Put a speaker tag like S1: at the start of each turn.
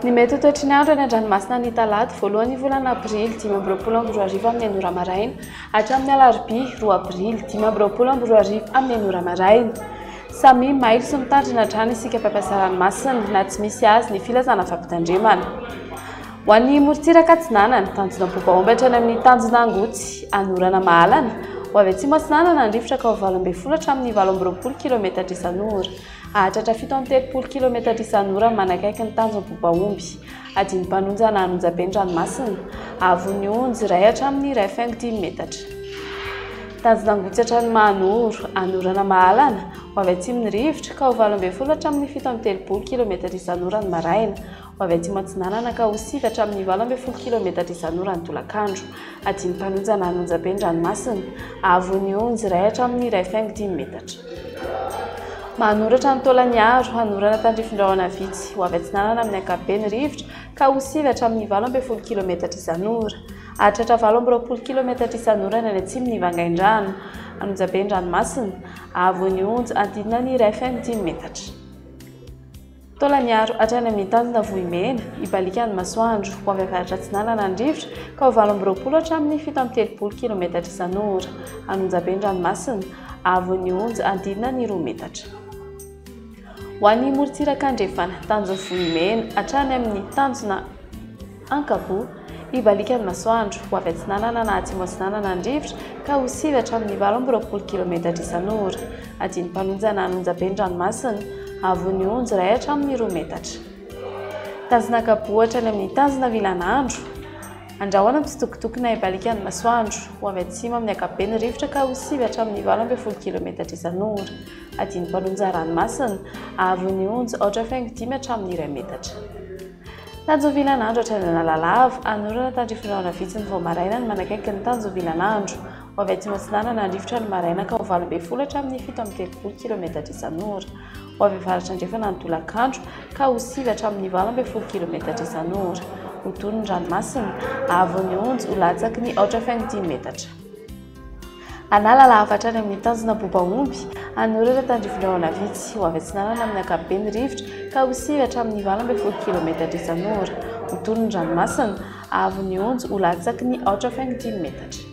S1: Ny mety ho toetry ny andro any an-dranomasina ny talata voalohan'ny volana abrily 5 amin'ny anora maraina hatramin'ny alarobia 2 abrily 5 amin'ny anora maraina. Samy mailo sy mitandrina hatrany isika mpampiasa ranomasina na tsy misy azy ny filazana fampitandremana. Ho an'ny morontsiraka atsinanana tanjona bobaomby hatrany amin'ny tanjona angotsy anorana mahalana ho avy atsimo atsinanana ny rivotra ka ho 8 hatramin'ny 20 km isan'ora. Ahatratra 7 km isan'ora manakaiky ny tanjona bobaomby. Adiny mpanonja na anonjabe ny ranomasina avon'ny onjy 1 hatramin'ny 1,10 metatra. Tanjona angotsy hatrany mahanoro anorana mahalana ho avy atsimo ny rivotra ka ho 20 hatramin'ny 17 km isan'ora ny maraina. Ho avy atsimo atsinanana ka ho 9 hatramin'ny 12 km isan'ora ny tolakandro. Adiny mpanonja na anonjabe ny ranomasina avon'ny onjy 1 hatramin'ny 1,10 metatra. Mahanoratra ny taolan'ny aro anorana tandrifindrahona vitsy ho avy atsinanana amin'ny ankapobeny rivotra ka ho 9 hatramin'ny 12 km isan'ora. Hahatratra 20 km isan'ora ny atsimony Vangaindrano anonjabe ny ranomasina avon'ny onjy andinina ny 1,10 metatra. Taolan'ny aro hatrany amin'ny tanjona Vohimena ibalikan'ny masoandro ho avy avaratra atsinanana ny rivotra ka ho 20 hatramin'ny 17 km isan'ora anonjabe ny ranomasina avon'ny onjy andinina ny 2 metatra. Ho an'ny morontsiraka andrefana tanjona Vohimena hatrany amin'ny tanjona Ankabo ibalikan'ny masoandro ho avy atsinanana na atsimo atsinanana ny rivotra ka ho 9 hatramin'ny 20 km isan'ora. Adiny mpanonja na anonjabe ny ranomasina avon'ny onjy 1 hatramin'ny 2 metatra. Tanjona Ankabo hatrany amin'ny tanjona Vilanandro andrahoana mitsitokotoko na ibalikan'ny masoandro ho avy atsimo amin'ny ankapobeny rivotra ka ho 9 hatramin'ny 20 km isan'ora. Adiny mpanonja ranomasina avon'ny onjy 8,5 hatramin'ny 1 metatra. Tanjona Vilanandro hatrany Analalava anorana tandrifindrahona vitsy ny vao maraina ny manakaiky ny tanjona Vilanandro ho avy atsimo atsinanana ny rivotra ny maraina ka ho 12 hatramin'ny 17 km isan'ora. Ho avy avaratra andrefana ny tolakandro ka ho 9 hatramin'ny 12 km isan'ora. Ho tony ny ranomasina avon'ny onjy ho latsaky ny 8,5 metatra. Analalava hatrany amin'ny tanjona Bobaomby anorana tandrifindrahona vitsy ho avy atsinanana amin'ny ankapobeny rivotra ka ho 9 hatramin'ny 12 km isan'ora. Ho tony ny ranomasina avon'ny onjy ho latsaky ny 8,5 metatra.